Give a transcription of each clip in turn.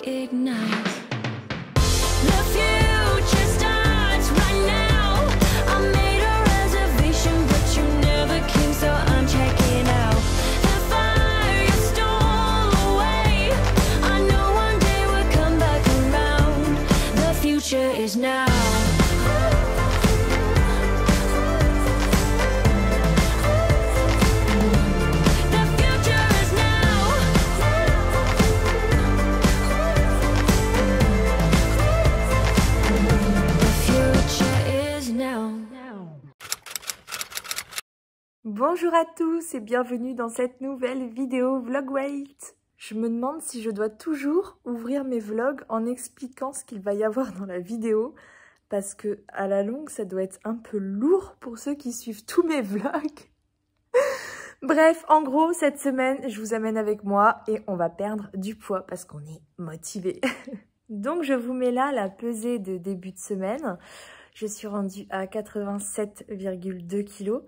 ignite. The future starts right now. I made a reservation, but you never came, so I'm checking out. The fire you stole away. I know one day we'll come back around. The future is now. Bonjour à tous et bienvenue dans cette nouvelle vidéo Vlog Wait. Je me demande si je dois toujours ouvrir mes vlogs en expliquant ce qu'il va y avoir dans la vidéo parce que à la longue ça doit être un peu lourd pour ceux qui suivent tous mes vlogs. Bref, en gros cette semaine je vous amène avec moi et on va perdre du poids parce qu'on est motivé. Donc je vous mets là la pesée de début de semaine. Je suis rendue à 87,2 kg.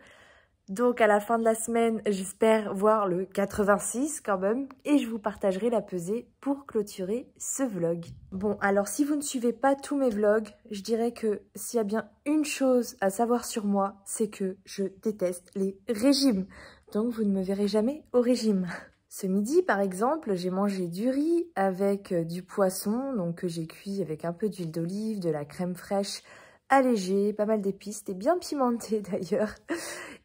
Donc à la fin de la semaine, j'espère voir le 86 quand même. Et je vous partagerai la pesée pour clôturer ce vlog. Bon, alors si vous ne suivez pas tous mes vlogs, je dirais que s'il y a bien une chose à savoir sur moi, c'est que je déteste les régimes. Donc vous ne me verrez jamais au régime. Ce midi, par exemple, j'ai mangé du riz avec du poisson, donc que j'ai cuit avec un peu d'huile d'olive, de la crème fraîche allégée, pas mal d'épices, et bien pimenté d'ailleurs.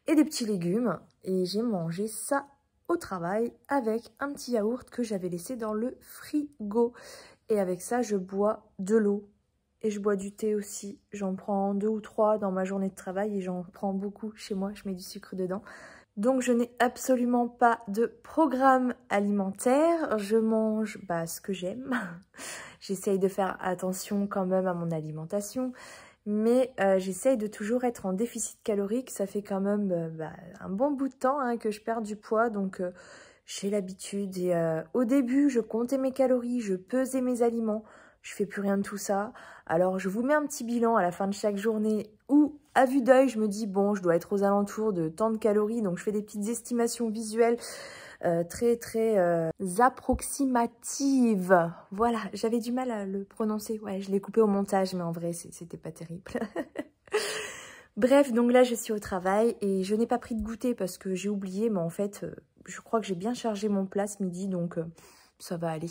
Et des petits légumes, et j'ai mangé ça au travail avec un petit yaourt que j'avais laissé dans le frigo. Et avec ça, je bois de l'eau et je bois du thé aussi. J'en prends 2 ou 3 dans ma journée de travail et j'en prends beaucoup chez moi, je mets du sucre dedans. Donc je n'ai absolument pas de programme alimentaire, je mange ce que j'aime. J'essaye de faire attention quand même à mon alimentation. Mais j'essaye de toujours être en déficit calorique, ça fait quand même un bon bout de temps que je perds du poids, donc j'ai l'habitude. Et au début, je comptais mes calories, je pesais mes aliments, je fais plus rien de tout ça. Alors je vous mets un petit bilan à la fin de chaque journée où, à vue d'œil, je me dis bon, je dois être aux alentours de tant de calories, donc je fais des petites estimations visuelles. Très approximative. Voilà, j'avais du mal à le prononcer. Ouais, je l'ai coupé au montage, mais en vrai, c'était pas terrible. Bref, donc là, je suis au travail et je n'ai pas pris de goûter parce que j'ai oublié, mais en fait, je crois que j'ai bien chargé mon plat ce midi, donc ça va aller.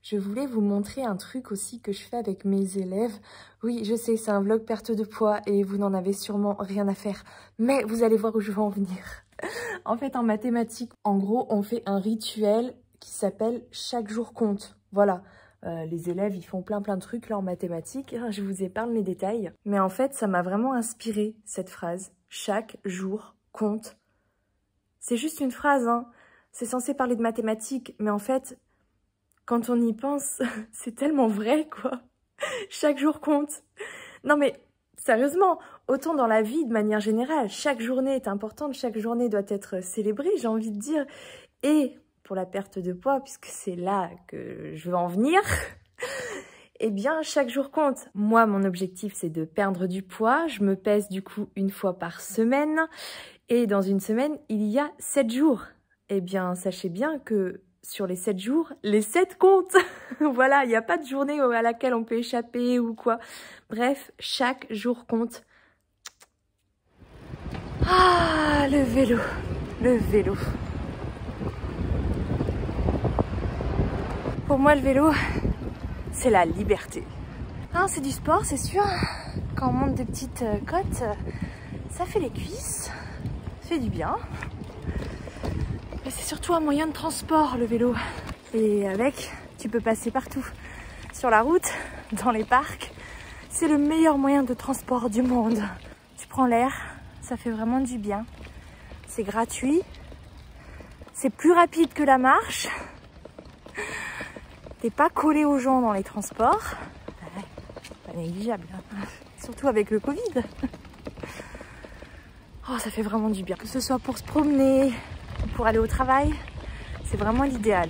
Je voulais vous montrer un truc aussi que je fais avec mes élèves. Oui, je sais, c'est un vlog perte de poids et vous n'en avez sûrement rien à faire, mais vous allez voir où je veux en venir. En fait, en mathématiques, en gros, on fait un rituel qui s'appelle « Chaque jour compte ». Voilà, les élèves, ils font plein de trucs là en mathématiques. Je vous épargne les détails. Mais en fait, ça m'a vraiment inspiré, cette phrase. « Chaque jour compte ». C'est juste une phrase, hein. C'est censé parler de mathématiques, mais en fait, quand on y pense, c'est tellement vrai, quoi. Chaque jour compte. Non mais... Sérieusement, autant dans la vie de manière générale, chaque journée est importante, chaque journée doit être célébrée, j'ai envie de dire. Et pour la perte de poids, puisque c'est là que je veux en venir, eh bien chaque jour compte. Moi, mon objectif, c'est de perdre du poids. Je me pèse du coup une fois par semaine. Et dans une semaine, il y a 7 jours. Eh bien, sachez bien que... Sur les 7 jours, les 7 comptent. Voilà, il n'y a pas de journée à laquelle on peut échapper ou quoi. Bref, chaque jour compte. Ah, le vélo, le vélo. Pour moi, le vélo, c'est la liberté. Hein, c'est du sport, c'est sûr. Quand on monte des petites côtes, ça fait les cuisses, ça fait du bien. C'est surtout un moyen de transport, le vélo. Et avec, tu peux passer partout. Sur la route, dans les parcs. C'est le meilleur moyen de transport du monde. Tu prends l'air, ça fait vraiment du bien. C'est gratuit. C'est plus rapide que la marche. T'es pas collé aux gens dans les transports. Ouais, pas négligeable. Hein. Surtout avec le Covid. Oh, ça fait vraiment du bien. Que ce soit pour se promener... Pour aller au travail, c'est vraiment l'idéal.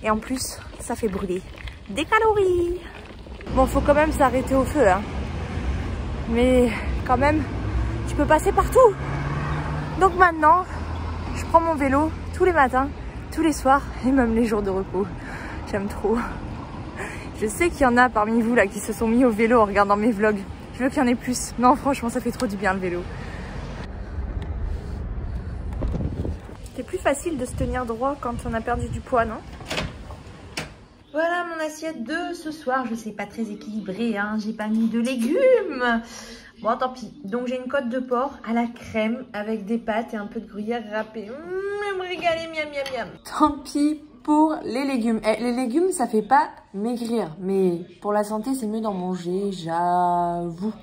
Et en plus, ça fait brûler des calories. Bon, faut quand même s'arrêter au feu, hein. Mais quand même, tu peux passer partout. Donc maintenant, je prends mon vélo tous les matins, tous les soirs et même les jours de repos. J'aime trop. Je sais qu'il y en a parmi vous là qui se sont mis au vélo en regardant mes vlogs. Je veux qu'il y en ait plus. Non, franchement, ça fait trop du bien le vélo. C'est plus facile de se tenir droit quand on a perdu du poids, non? Voilà mon assiette de ce soir. Je sais, pas très équilibrée, hein. J'ai pas mis de légumes. Bon, tant pis. Donc, j'ai une côte de porc à la crème avec des pâtes et un peu de gruyère râpée. Me régaler, miam, miam, miam. Tant pis pour les légumes. Les légumes, ça fait pas maigrir. Mais pour la santé, c'est mieux d'en manger, j'avoue.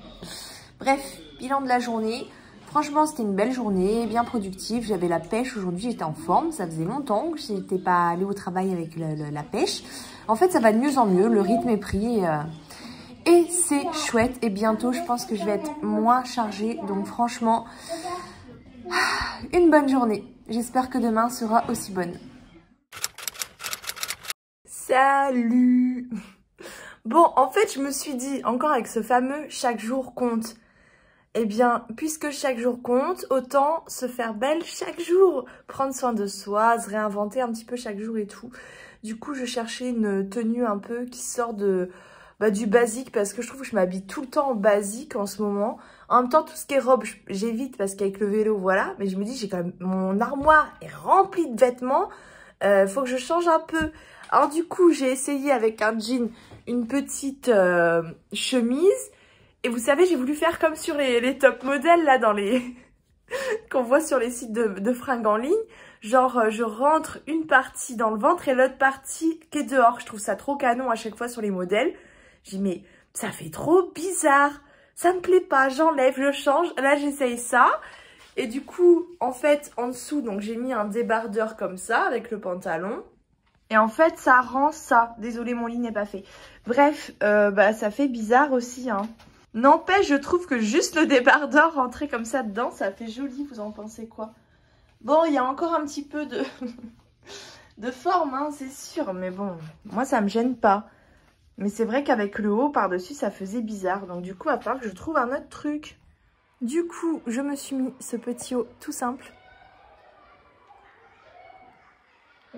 Bref, bilan de la journée. Franchement, c'était une belle journée, bien productive. J'avais la pêche aujourd'hui, j'étais en forme. Ça faisait longtemps que je n'étais pas allée au travail avec la pêche. En fait, ça va de mieux en mieux. Le rythme est pris et c'est chouette. Et bientôt, je pense que je vais être moins chargée. Donc franchement, une bonne journée. J'espère que demain sera aussi bonne. Salut! Bon, en fait, je me suis dit, encore avec ce fameux chaque jour compte. Eh bien, puisque chaque jour compte, autant se faire belle chaque jour. Prendre soin de soi, se réinventer un petit peu chaque jour et tout. Du coup, je cherchais une tenue un peu qui sort de du basique parce que je trouve que je m'habille tout le temps en basique en ce moment. En même temps, tout ce qui est robe, j'évite parce qu'avec le vélo, voilà. Mais je me dis, j'ai quand même, mon armoire est remplie de vêtements. Faut que je change un peu. Alors du coup, j'ai essayé avec un jean, une petite chemise. Et vous savez, j'ai voulu faire comme sur les top modèles, là, dans les... qu'on voit sur les sites de fringues en ligne. Genre, je rentre une partie dans le ventre et l'autre partie qui est dehors. Je trouve ça trop canon à chaque fois sur les modèles. J'ai dit, mais ça fait trop bizarre. Ça me plaît pas, j'enlève, je change. Là, j'essaye ça. Et du coup, en fait, en dessous, donc j'ai mis un débardeur comme ça, avec le pantalon. Et en fait, ça rend ça. Désolée, mon lit n'est pas fait. Bref, ça fait bizarre aussi, hein. N'empêche, je trouve que juste le débardeur rentré comme ça dedans, ça fait joli. Vous en pensez quoi? Bon, il y a encore un petit peu de forme, hein, c'est sûr. Mais bon, moi, ça me gêne pas. Mais c'est vrai qu'avec le haut par-dessus, ça faisait bizarre. Donc du coup, à part que je trouve un autre truc. Du coup, je me suis mis ce petit haut tout simple.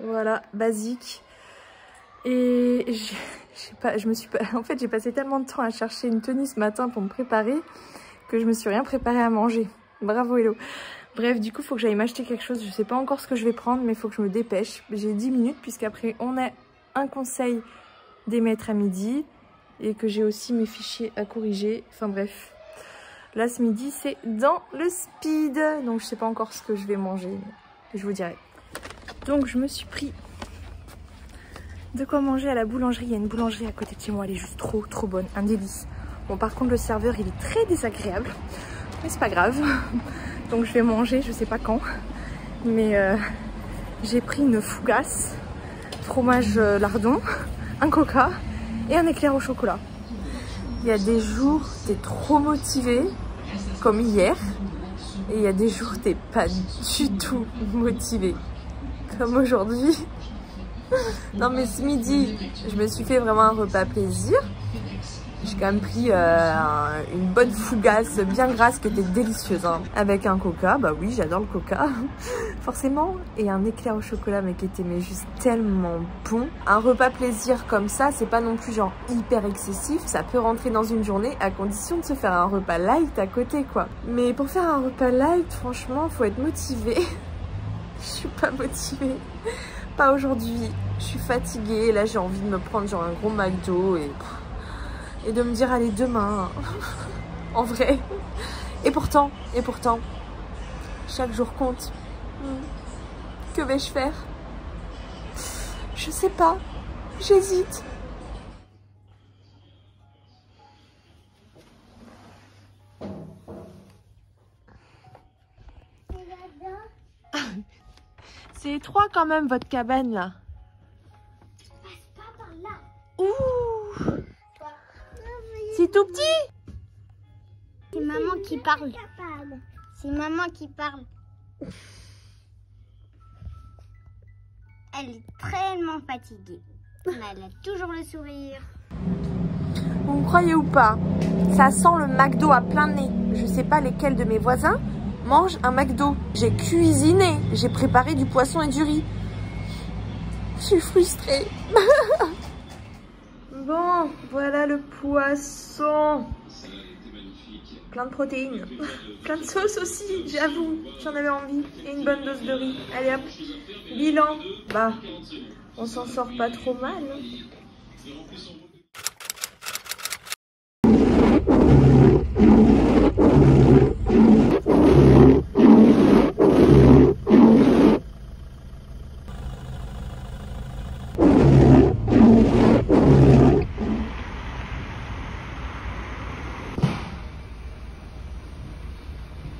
Voilà, basique. Et en fait, j'ai passé tellement de temps à chercher une tenue ce matin pour me préparer que je me suis rien préparé à manger. Bravo Hello. Bref, du coup, il faut que j'aille m'acheter quelque chose. Je sais pas encore ce que je vais prendre, mais il faut que je me dépêche. J'ai 10 minutes puisqu'après, on a un conseil des maîtres à midi et que j'ai aussi mes fichiers à corriger. Enfin bref, là ce midi, c'est dans le speed. Donc, je sais pas encore ce que je vais manger, mais je vous dirai. Donc, je me suis pris de quoi manger à la boulangerie. Il y a une boulangerie à côté de chez moi, elle est juste trop bonne, un délice. Bon, par contre, le serveur, il est très désagréable, mais c'est pas grave. Donc, je vais manger, je sais pas quand, mais j'ai pris une fougasse, fromage lardon, un coca et un éclair au chocolat. Il y a des jours, t'es trop motivé, comme hier, et il y a des jours, t'es pas du tout motivé, comme aujourd'hui. Non mais ce midi, je me suis fait vraiment un repas plaisir. J'ai quand même pris une bonne fougasse bien grasse qui était délicieuse, hein. Avec un coca, bah oui j'adore le coca, forcément. Et un éclair au chocolat mais qui était juste tellement bon. Un repas plaisir comme ça, c'est pas non plus genre hyper excessif. Ça peut rentrer dans une journée à condition de se faire un repas light à côté quoi. Mais pour faire un repas light, franchement, faut être motivé. Je suis pas motivée. Pas aujourd'hui, je suis fatiguée, là j'ai envie de me prendre genre un gros McDo et de me dire allez demain, en vrai. Et pourtant, chaque jour compte. Que vais-je faire? Je sais pas, j'hésite. C'est étroit quand même votre cabane là. Passe pas par là. Ouh, c'est tout petit. C'est maman qui parle. C'est maman qui parle. Elle est tellement fatiguée. Mais elle a toujours le sourire. Vous me croyez ou pas? Ça sent le McDo à plein nez. Je sais pas lesquels de mes voisins mangent un McDo. J'ai cuisiné, j'ai préparé du poisson et du riz. Je suis frustrée. Bon, voilà le poisson. Plein de protéines. Plein de sauce aussi, j'avoue. J'en avais envie. Et une bonne dose de riz. Allez hop. Bilan. Bah, on s'en sort pas trop mal.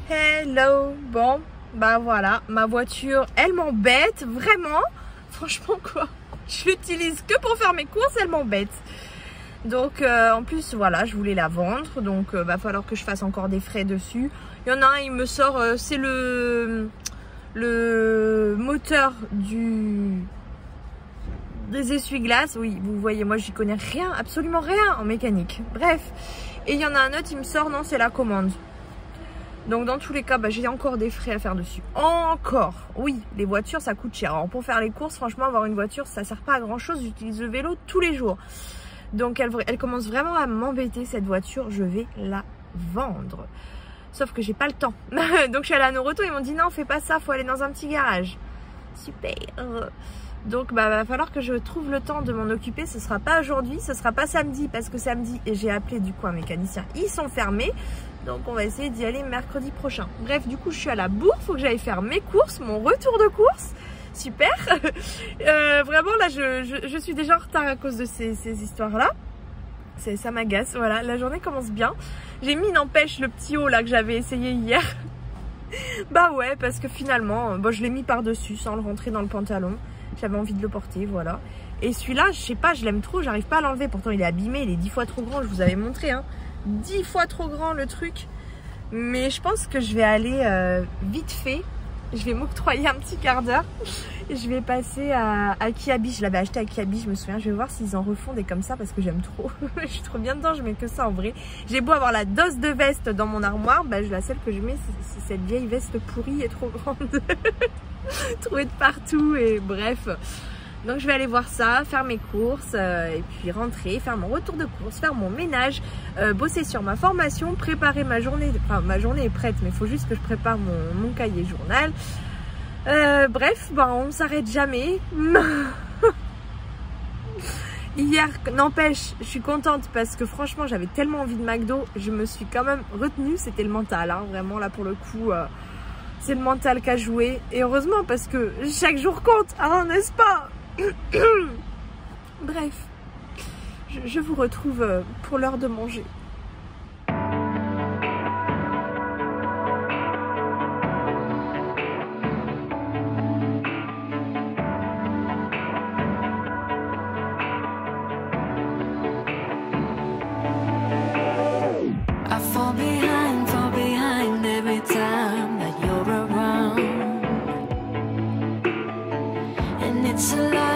Hello, bon, bah voilà, ma voiture, elle m'embête, vraiment, franchement quoi, je l'utilise que pour faire mes courses, elle m'embête. Donc en plus, voilà, je voulais la vendre, donc va falloir que je fasse encore des frais dessus. Il y en a un, il me sort, c'est le moteur des essuie-glaces, oui, vous voyez, moi j'y connais rien, absolument rien en mécanique, bref. Et il y en a un autre, il me sort, non, c'est la commande. Donc dans tous les cas, bah, j'ai encore des frais à faire dessus. Encore. Oui, les voitures, ça coûte cher. Alors pour faire les courses, franchement, avoir une voiture, ça sert pas à grand chose. J'utilise le vélo tous les jours. Donc elle commence vraiment à m'embêter, cette voiture. Je vais la vendre. Sauf que j'ai pas le temps. Donc je suis allée à Noroto, ils m'ont dit non, fais pas ça, faut aller dans un petit garage. Super. Donc bah va falloir que je trouve le temps de m'en occuper. Ce sera pas aujourd'hui, ce sera pas samedi, parce que samedi, et j'ai appelé du coup un mécanicien, ils sont fermés. Donc on va essayer d'y aller mercredi prochain. Bref, du coup je suis à la bourre, faut que j'aille faire mes courses, mon retour de course. Super. Vraiment là je suis déjà en retard à cause de ces histoires là. Ça m'agace, voilà, la journée commence bien. J'ai mis, n'empêche, le petit haut là que j'avais essayé hier. Bah ouais, parce que finalement, bon, je l'ai mis par-dessus sans le rentrer dans le pantalon. J'avais envie de le porter, voilà. Et celui-là, je sais pas, je l'aime trop, j'arrive pas à l'enlever. Pourtant il est abîmé, il est 10 fois trop grand, je vous avais montré, hein. 10 fois trop grand le truc. Mais je pense que je vais aller vite fait. Je vais m'octroyer un petit quart d'heure. Et je vais passer à Kiabi. Je l'avais acheté à Kiabi, je me souviens. Je vais voir s'ils en refont des comme ça parce que j'aime trop. Je suis trop bien dedans, je mets que ça en vrai. J'ai beau avoir la dose de veste dans mon armoire, bah, la seule que je mets, c'est cette vieille veste pourrie et trop grande. Trouvée de partout et bref. Donc je vais aller voir ça, faire mes courses et puis rentrer, faire mon retour de course, faire mon ménage, bosser sur ma formation, préparer ma journée. Enfin, ma journée est prête, mais il faut juste que je prépare mon cahier journal. Bref, bah, on ne s'arrête jamais. Hier, n'empêche, je suis contente parce que franchement, j'avais tellement envie de McDo. Je me suis quand même retenue, c'était le mental, hein, vraiment là pour le coup. C'est le mental qui a joué. Et heureusement parce que chaque jour compte, hein, n'est-ce pas? Bref, je vous retrouve pour l'heure de manger. I fall behind every time that you're around. And it's a lie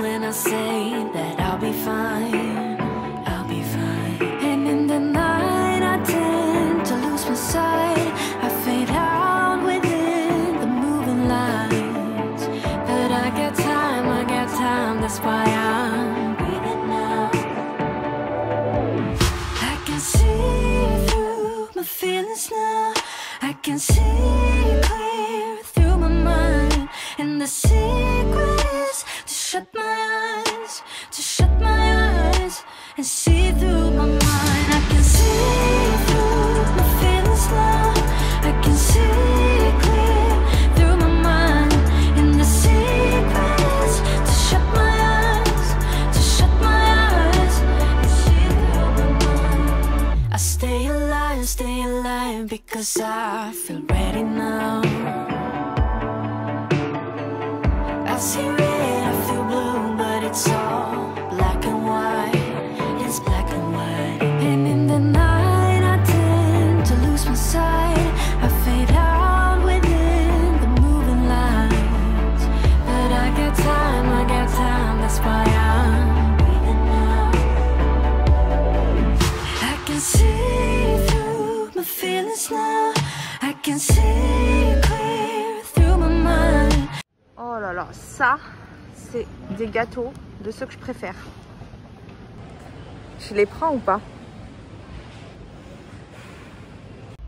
when I say that I'll be fine, I'll be fine. And in the night I tend to lose my sight. I fade out within the moving lights. But I got time, that's why I'm breathing now. I can see through my feelings now. I can see clear through my mind. And the secret is to shut my eyes and see through my mind. I can see through my feelings now. I can see clear through my mind. And the secret is to shut my eyes and see through my mind. I stay alive because I feel ready now. I see red, I feel blue, but it's all black and white. It's black and white. And in the night I tend to lose my sight. I fade out within the moving lights. But I got time, that's why I'm breathing now. I can see through my feelings now. I can see clear through my mind. Oh là là, ça, c'est des gâteaux de ceux que je préfère. Je les prends ou pas?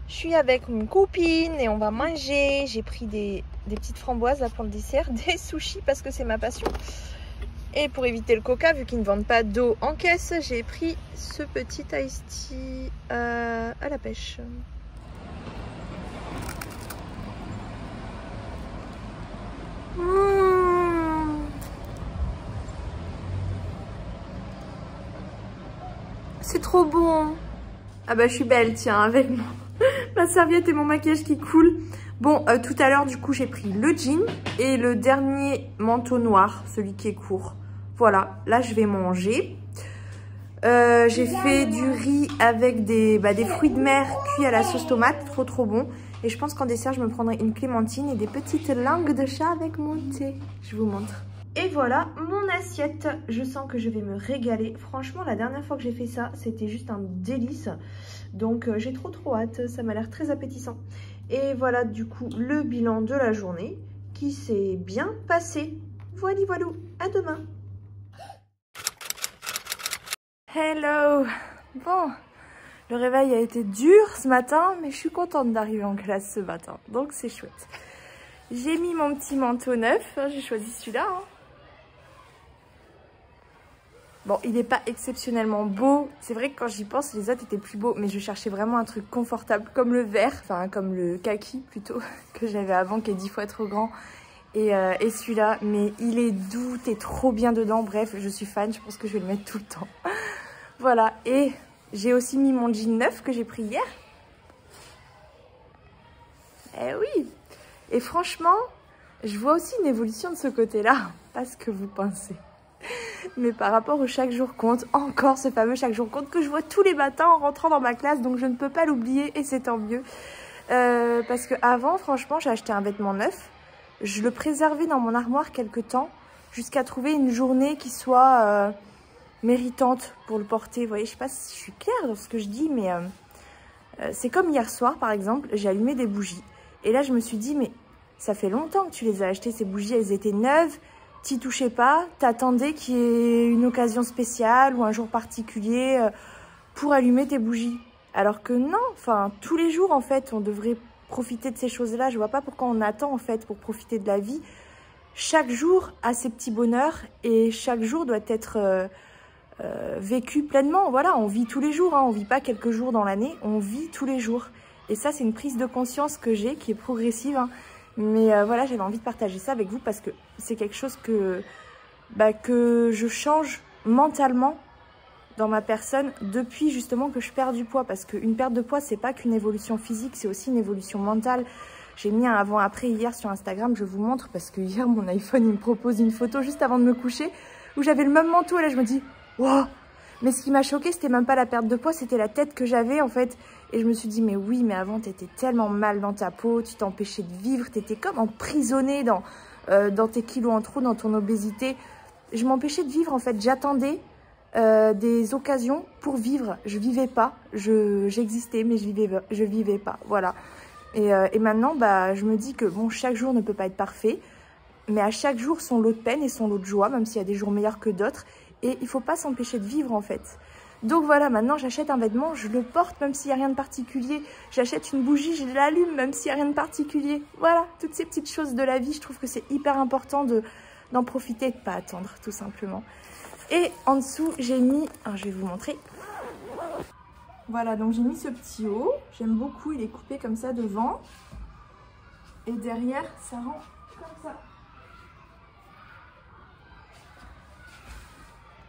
Je suis avec une copine et on va manger. J'ai pris des petites framboises là pour le dessert, des sushis parce que c'est ma passion. Et pour éviter le coca, vu qu'ils ne vendent pas d'eau en caisse, j'ai pris ce petit iced tea à la pêche. C'est trop bon. Ah bah je suis belle, tiens, avec ma serviette et mon maquillage qui coule. Bon, tout à l'heure, du coup, j'ai pris le jean et le dernier manteau noir, celui qui est court. Voilà, là, je vais manger. J'ai fait du riz avec des fruits de mer cuits à la sauce tomate, trop bon. Et je pense qu'en dessert, je me prendrai une clémentine et des petites langues de chat avec mon thé. Je vous montre. Et voilà mon assiette. Je sens que je vais me régaler. Franchement, la dernière fois que j'ai fait ça, c'était juste un délice. Donc, j'ai trop hâte. Ça m'a l'air très appétissant. Et voilà, du coup, le bilan de la journée qui s'est bien passé. Voilà, à demain. Hello. Bon, le réveil a été dur ce matin, mais je suis contente d'arriver en classe ce matin. Donc, c'est chouette. J'ai mis mon petit manteau neuf. J'ai choisi celui-là. Bon, il n'est pas exceptionnellement beau. C'est vrai que quand j'y pense, les autres étaient plus beaux. Mais je cherchais vraiment un truc confortable, comme le vert, enfin comme le kaki plutôt, que j'avais avant, qui est 10 fois trop grand. Et celui-là, mais il est doux, t'es trop bien dedans. Bref, je suis fan, je pense que je vais le mettre tout le temps. Voilà, et j'ai aussi mis mon jean neuf que j'ai pris hier. Eh oui. Et franchement, je vois aussi une évolution de ce côté-là. Pas ce que vous pensez. Mais par rapport au chaque jour compte, encore ce fameux chaque jour compte que je vois tous les matins en rentrant dans ma classe, donc je ne peux pas l'oublier et c'est tant mieux. Parce que avant, franchement, j'ai acheté un vêtement neuf, je le préservais dans mon armoire quelques temps jusqu'à trouver une journée qui soit méritante pour le porter. Vous voyez, je sais pas si je suis claire dans ce que je dis, mais c'est comme hier soir par exemple, j'ai allumé des bougies et là je me suis dit mais ça fait longtemps que tu les as achetées ces bougies, elles étaient neuves. T'y touchais pas, t'attendais qu'il y ait une occasion spéciale ou un jour particulier pour allumer tes bougies. Alors que non, enfin tous les jours en fait, on devrait profiter de ces choses-là. Je vois pas pourquoi on attend en fait pour profiter de la vie. Chaque jour a ses petits bonheurs et chaque jour doit être vécu pleinement. Voilà, on vit tous les jours, hein. On vit pas quelques jours dans l'année, on vit tous les jours. Et ça, c'est une prise de conscience que j'ai qui est progressive, hein. Mais voilà, j'avais envie de partager ça avec vous parce que c'est quelque chose que je change mentalement dans ma personne depuis justement que je perds du poids. Parce qu'une perte de poids, c'est pas qu'une évolution physique, c'est aussi une évolution mentale. J'ai mis un avant-après hier sur Instagram, je vous montre parce que hier, mon iPhone, il me propose une photo juste avant de me coucher où j'avais le même manteau et là, je me dis, wow! Mais ce qui m'a choquée, c'était même pas la perte de poids, c'était la tête que j'avais en fait. Et je me suis dit, mais oui, mais avant, t'étais tellement mal dans ta peau, tu t'empêchais de vivre, t'étais comme emprisonnée dans tes kilos en trop, dans ton obésité. Je m'empêchais de vivre en fait, j'attendais des occasions pour vivre. Je vivais pas, j'existais, mais je vivais pas, voilà. Et maintenant, je me dis que bon, chaque jour ne peut pas être parfait, mais à chaque jour son lot de peine et son lot de joie, même s'il y a des jours meilleurs que d'autres. Et il ne faut pas s'empêcher de vivre en fait. Donc voilà, maintenant j'achète un vêtement, je le porte même s'il n'y a rien de particulier. J'achète une bougie, je l'allume même s'il n'y a rien de particulier. Voilà, toutes ces petites choses de la vie, je trouve que c'est hyper important d'en profiter et de ne pas attendre, tout simplement. Et en dessous, j'ai mis, alors je vais vous montrer. Voilà, donc j'ai mis ce petit haut. J'aime beaucoup, il est coupé comme ça devant. Et derrière, ça rend comme ça.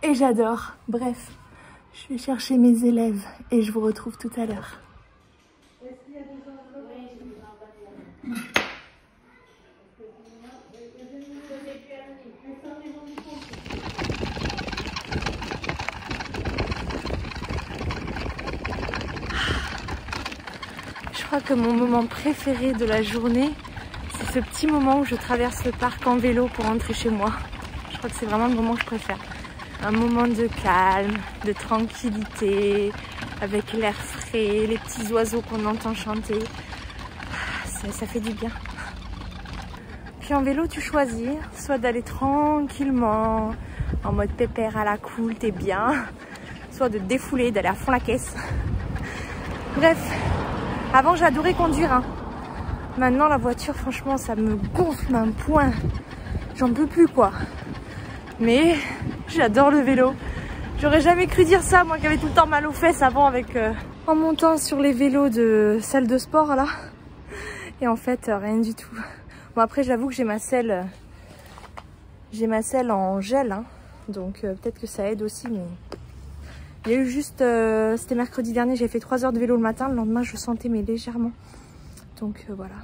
Et j'adore. Bref, je vais chercher mes élèves et je vous retrouve tout à l'heure. Je crois que mon moment préféré de la journée, c'est ce petit moment où je traverse le parc en vélo pour rentrer chez moi. Je crois que c'est vraiment le moment que je préfère. Un moment de calme, de tranquillité, avec l'air frais, les petits oiseaux qu'on entend chanter. Ça fait du bien. Puis en vélo, tu choisis soit d'aller tranquillement, en mode pépère à la cool, t'es bien. soit de défouler, d'aller à fond la caisse. Bref, avant j'adorais conduire, hein. Maintenant la voiture, franchement, ça me gonfle un point. J'en peux plus quoi. Mais j'adore le vélo. J'aurais jamais cru dire ça, moi qui avais tout le temps mal aux fesses avant avec en montant sur les vélos de salle de sport là. Et en fait, rien du tout. Bon après, j'avoue que j'ai ma selle en gel, hein. Donc peut-être que ça aide aussi. Mais il y a eu juste, c'était mercredi dernier, j'ai fait 3 heures de vélo le matin. Le lendemain, je sentais mais légèrement. Donc voilà.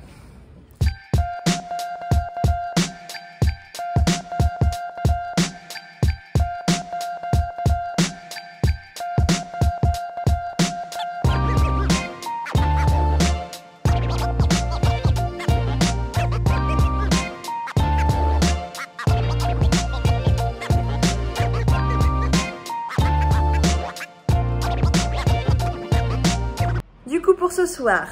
Du coup pour ce soir,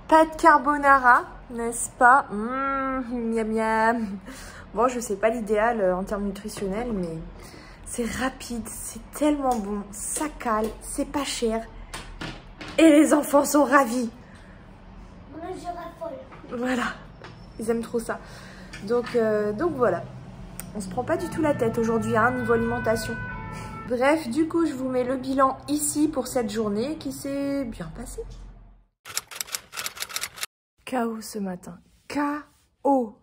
pas de carbonara, n'est-ce pas? Miam miam. Bon, je sais pas l'idéal en termes nutritionnels, mais c'est rapide, c'est tellement bon, ça cale, c'est pas cher. Et les enfants sont ravis. Moi, je raffole. Voilà, ils aiment trop ça. Donc voilà, on se prend pas du tout la tête aujourd'hui, hein, niveau alimentation. Bref, du coup, je vous mets le bilan ici pour cette journée qui s'est bien passée. KO ce matin. KO.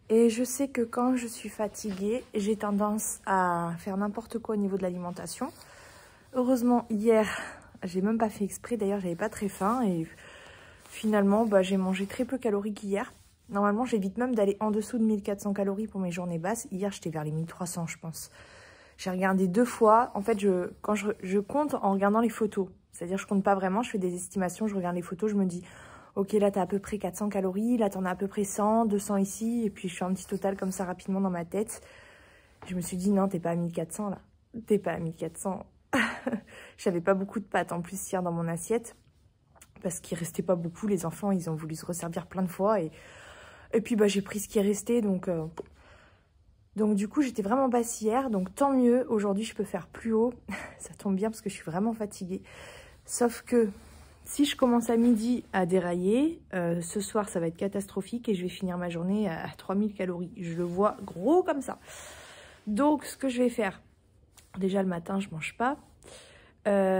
Et je sais que quand je suis fatiguée, j'ai tendance à faire n'importe quoi au niveau de l'alimentation. Heureusement, hier, j'ai même pas fait exprès. D'ailleurs, j'avais pas très faim. Et finalement, j'ai mangé très peu calorique hier. Normalement, j'évite même d'aller en dessous de 1400 calories pour mes journées basses. Hier, j'étais vers les 1300, je pense. J'ai regardé 2 fois. En fait, quand je compte en regardant les photos. C'est-à-dire, je compte pas vraiment, je fais des estimations, je regarde les photos, je me dis, ok, là, tu as à peu près 400 calories, là, tu en as à peu près 100, 200 ici. Et puis, je fais un petit total comme ça rapidement dans ma tête. Je me suis dit, non, t'es pas à 1400, là. T'es pas à 1400. J'avais pas beaucoup de pâtes en plus hier dans mon assiette. Parce qu'il restait pas beaucoup. Les enfants, ils ont voulu se resservir plein de fois. Et puis, j'ai pris ce qui est resté, donc du coup, j'étais vraiment basse hier, donc tant mieux. Aujourd'hui, je peux faire plus haut. Ça tombe bien parce que je suis vraiment fatiguée. Sauf que si je commence à midi à dérailler, ce soir, ça va être catastrophique et je vais finir ma journée à 3000 calories. Je le vois gros comme ça. Donc, ce que je vais faire, déjà le matin, je mange pas.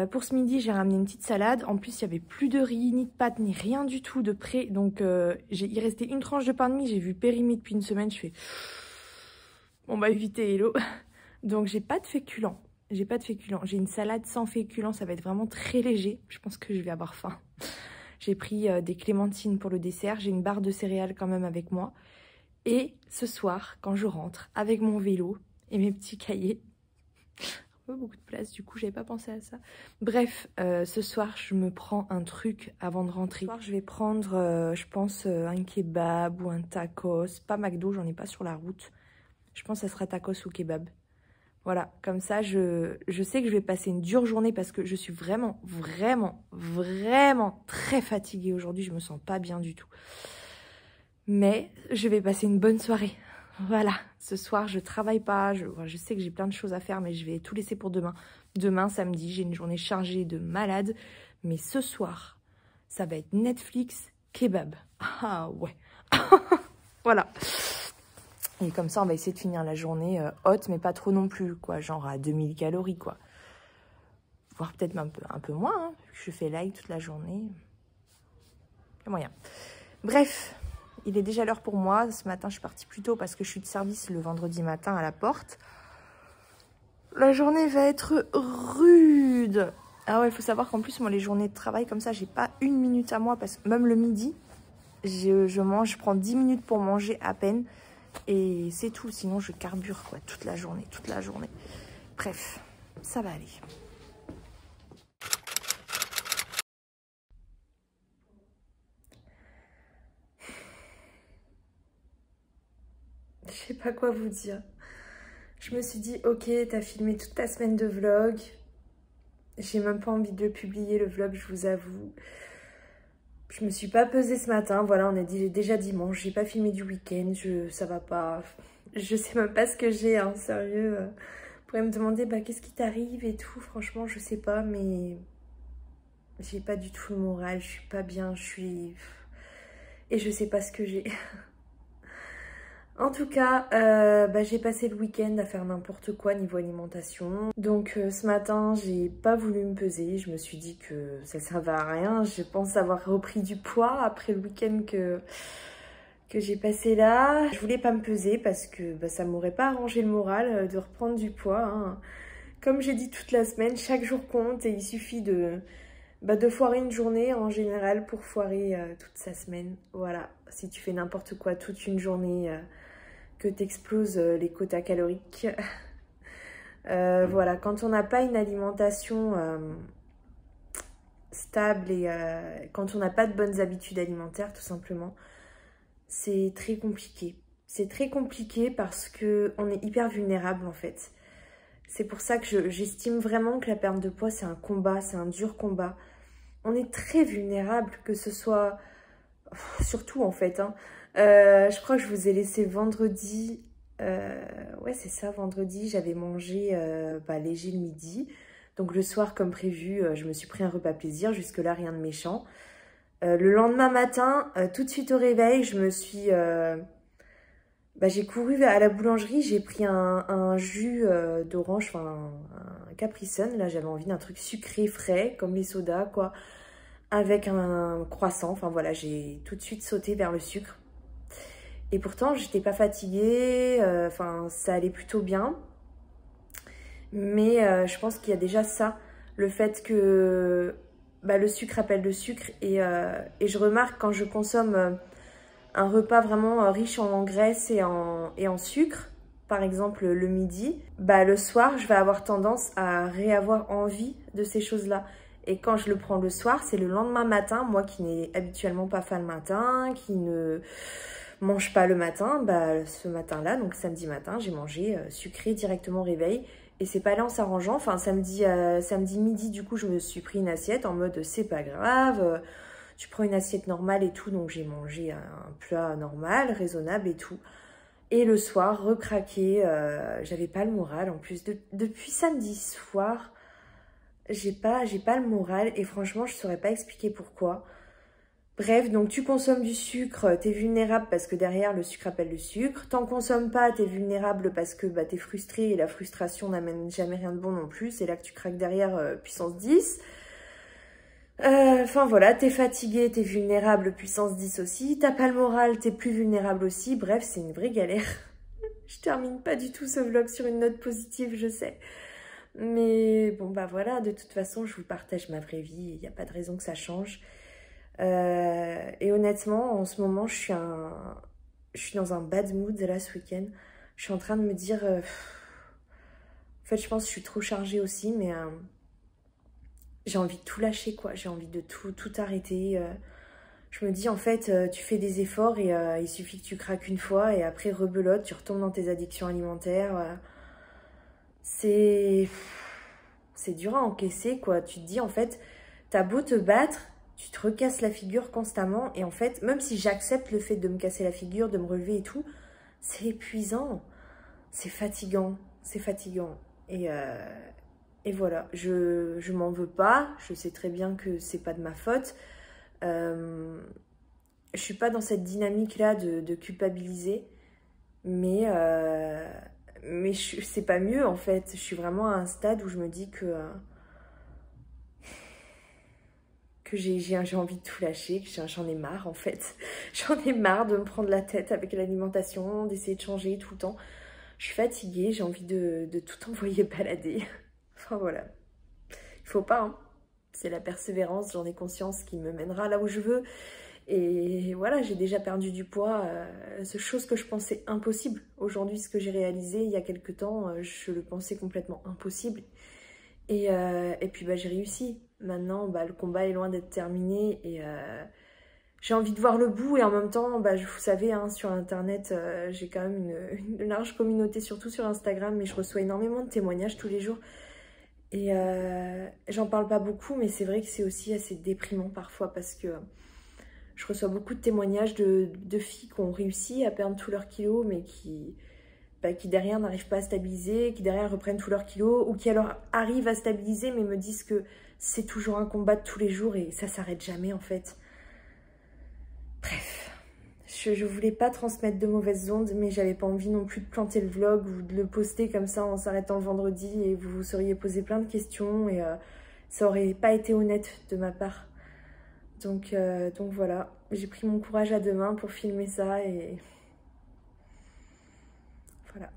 Pour ce midi, j'ai ramené une petite salade. En plus, il n'y avait plus de riz, ni de pâtes, ni rien du tout de près. Donc, il restait une tranche de pain de mie. J'ai vu périmer depuis une semaine. Je fais... On va éviter, hello. Donc, j'ai pas de féculents. J'ai pas de féculents. J'ai une salade sans féculents. Ça va être vraiment très léger. Je pense que je vais avoir faim. J'ai pris des clémentines pour le dessert. J'ai une barre de céréales quand même avec moi. Et ce soir, quand je rentre avec mon vélo et mes petits cahiers... beaucoup de place, du coup j'avais pas pensé à ça. Bref, ce soir je me prends un truc avant de rentrer. Ce soir je vais prendre, je pense, un kebab ou un tacos. Pas McDo, j'en ai pas sur la route. Je pense que ça sera tacos ou kebab. Voilà, comme ça je sais que je vais passer une dure journée parce que je suis vraiment très fatiguée aujourd'hui. Je me sens pas bien du tout. Mais je vais passer une bonne soirée. Voilà, ce soir, je travaille pas. Je sais que j'ai plein de choses à faire, mais je vais tout laisser pour demain. Demain, samedi, j'ai une journée chargée de malade. Mais ce soir, ça va être Netflix, kebab. Ah ouais. Voilà. Et comme ça, on va essayer de finir la journée haute, mais pas trop non plus, quoi. Genre à 2000 calories, quoi. Voire peut-être un peu moins, hein. Je fais live toute la journée. C'est moyen. Bref. Il est déjà l'heure pour moi. Ce matin, je suis partie plus tôt parce que je suis de service le vendredi matin à la porte. La journée va être rude. Ah ouais, il faut savoir qu'en plus, moi, les journées de travail comme ça, j'ai pas une minute à moi parce que même le midi, je prends 10 minutes pour manger à peine. Et c'est tout. Sinon, je carbure quoi, toute la journée. Bref, ça va aller. Je sais pas quoi vous dire. Je me suis dit, ok, t'as filmé toute ta semaine de vlog. J'ai même pas envie de le publier, le vlog, je vous avoue. Je me suis pas pesée ce matin. Voilà, on est déjà dimanche. J'ai pas filmé du week-end. Ça va pas. Je sais même pas ce que j'ai, hein, sérieux. pourrait me demander bah, qu'est-ce qui t'arrive et tout. Franchement, je sais pas, mais j'ai pas du tout le moral. Je suis pas bien, et je sais pas ce que j'ai. En tout cas, bah, j'ai passé le week-end à faire n'importe quoi niveau alimentation. Donc ce matin, j'ai pas voulu me peser. Je me suis dit que ça servait à rien. Je pense avoir repris du poids après le week-end que j'ai passé là. Je voulais pas me peser parce que bah, ça m'aurait pas arrangé le moral de reprendre du poids. Hein. Comme j'ai dit toute la semaine, chaque jour compte et il suffit de foirer une journée en général pour foirer toute sa semaine. Voilà, si tu fais n'importe quoi toute une journée, que t'exploses les quotas caloriques. Voilà, quand on n'a pas une alimentation stable et quand on n'a pas de bonnes habitudes alimentaires, tout simplement, c'est très compliqué. C'est très compliqué parce qu'on est hyper vulnérable en fait. C'est pour ça que j'estime vraiment que la perte de poids, c'est un combat, c'est un dur combat. On est très vulnérable, que ce soit... Surtout en fait. Hein. Je crois que je vous ai laissé vendredi... ouais, c'est ça, vendredi, j'avais mangé léger le midi. Donc le soir, comme prévu, je me suis pris un repas plaisir. Jusque-là, rien de méchant. Le lendemain matin, tout de suite au réveil, je me suis... j'ai couru à la boulangerie, j'ai pris un jus d'orange, enfin un Capri Sun. Là, j'avais envie d'un truc sucré, frais, comme les sodas, quoi. Avec un croissant, enfin voilà, j'ai tout de suite sauté vers le sucre. Et pourtant, j'étais pas fatiguée, ça allait plutôt bien. Mais je pense qu'il y a déjà ça, le fait que le sucre appelle le sucre. Et je remarque quand je consomme un repas vraiment riche en graisse et en sucre, par exemple le midi, le soir, je vais avoir tendance à réavoir envie de ces choses-là. Et quand je le prends le soir, c'est le lendemain matin, moi qui n'ai habituellement pas faim le matin, qui ne mange pas le matin, ce matin-là, donc samedi matin, j'ai mangé sucré directement au réveil. Et c'est pas là en s'arrangeant, enfin samedi midi, du coup, je me suis pris une assiette en mode c'est pas grave, tu prends une assiette normale et tout, donc j'ai mangé un plat normal, raisonnable et tout. Et le soir, recraqué, j'avais pas le moral, en plus, depuis samedi soir, j'ai pas le moral et franchement, je saurais pas expliquer pourquoi. Bref, donc tu consommes du sucre, t'es vulnérable parce que derrière le sucre appelle le sucre. T'en consommes pas, t'es vulnérable parce que t'es frustré et la frustration n'amène jamais rien de bon non plus. C'est là que tu craques derrière puissance 10. Enfin voilà, t'es fatigué, t'es vulnérable, puissance 10 aussi. T'as pas le moral, t'es plus vulnérable aussi. Bref, c'est une vraie galère. Je termine pas du tout ce vlog sur une note positive, je sais. Mais bon, voilà, de toute façon, je vous partage ma vraie vie. Il n'y a pas de raison que ça change. Et honnêtement, en ce moment, je suis dans un bad mood là ce week-end. Je suis en train de me dire... en fait, je pense que je suis trop chargée aussi, mais j'ai envie de tout lâcher, quoi. J'ai envie de tout arrêter. Je me dis, en fait, tu fais des efforts et il suffit que tu craques une fois et après, rebelote, tu retombes dans tes addictions alimentaires. C'est dur à encaisser, quoi. Tu te dis, en fait, t'as beau te battre, tu te recasses la figure constamment. Et en fait, même si j'accepte le fait de me casser la figure, de me relever et tout, c'est épuisant. C'est fatigant. C'est fatigant. Et voilà, je m'en veux pas. Je sais très bien que c'est pas de ma faute. Je suis pas dans cette dynamique-là de culpabiliser. Mais c'est pas mieux en fait. Je suis vraiment à un stade où je me dis que j'ai envie de tout lâcher, que j'en ai marre en fait. J'en ai marre de me prendre la tête avec l'alimentation, d'essayer de changer tout le temps. Je suis fatiguée, j'ai envie de tout envoyer balader. Enfin voilà. Il faut pas, hein. C'est la persévérance, j'en ai conscience, qui me mènera là où je veux. Et voilà, j'ai déjà perdu du poids, chose que je pensais impossible. Aujourd'hui, ce que j'ai réalisé il y a quelques temps, je le pensais complètement impossible. Et puis j'ai réussi. Maintenant, le combat est loin d'être terminé et j'ai envie de voir le bout. Et en même temps, vous savez, hein, sur Internet, j'ai quand même une large communauté, surtout sur Instagram, mais je reçois énormément de témoignages tous les jours. Et j'en parle pas beaucoup, mais c'est vrai que c'est aussi assez déprimant parfois parce que je reçois beaucoup de témoignages de filles qui ont réussi à perdre tous leurs kilos, mais qui qui derrière n'arrivent pas à stabiliser, qui derrière reprennent tous leurs kilos, ou qui alors arrivent à stabiliser mais me disent que c'est toujours un combat de tous les jours et ça s'arrête jamais en fait. Bref, je voulais pas transmettre de mauvaises ondes, mais j'avais pas envie non plus de planter le vlog ou de le poster comme ça en s'arrêtant le vendredi et vous vous seriez posé plein de questions et ça aurait pas été honnête de ma part. Donc voilà, j'ai pris mon courage à deux mains pour filmer ça et voilà.